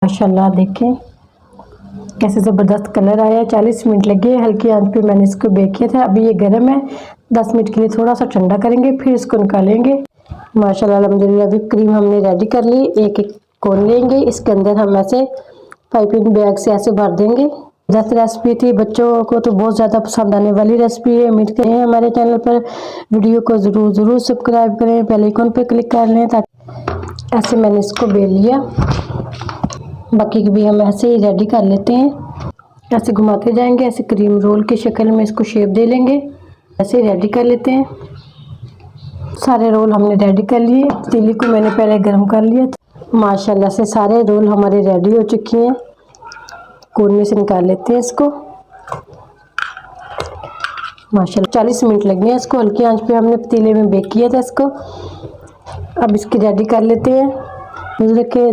माशाल्लाह देखें कैसे ज़बरदस्त कलर आया है। 40 मिनट लगे, हल्की आंच पे मैंने इसको बेक किया था। अभी ये गर्म है, 10 मिनट के लिए थोड़ा सा ठंडा करेंगे, फिर इसको निकालेंगे। माशाल्लाह अल्हम्दुलिल्लाह व्हिप क्रीम हमने रेडी कर ली। एक एक कोन लेंगे, इसके अंदर हम ऐसे पाइपिंग बैग से ऐसे भर देंगे। जैसे रेसिपी थी, बच्चों को तो बहुत ज़्यादा पसंद आने वाली रेसिपी है। उम्मीद करें हमारे चैनल पर वीडियो को ज़रूर सब्सक्राइब करें, बेल आइकन पर क्लिक कर लें ताकि ऐसे मैंने इसको बेल लिया। बाकी की भी हम ऐसे ही रेडी कर लेते हैं। ऐसे घुमाते जाएंगे, ऐसे क्रीम रोल की शक्ल में इसको शेप दे लेंगे। ऐसे ही रेडी कर लेते हैं। सारे रोल हमने रेडी कर लिए। पतीली को मैंने पहले गर्म कर लिया। माशाल्लाह से सारे रोल हमारे रेडी हो चुके हैं। कोने से निकाल लेते हैं इसको। माशाल्लाह 40 मिनट लगे हैं इसको, हल्की आंच पे हमने पतीले में बेक किया था इसको। अब इसकी रेडी कर लेते हैं। देखिए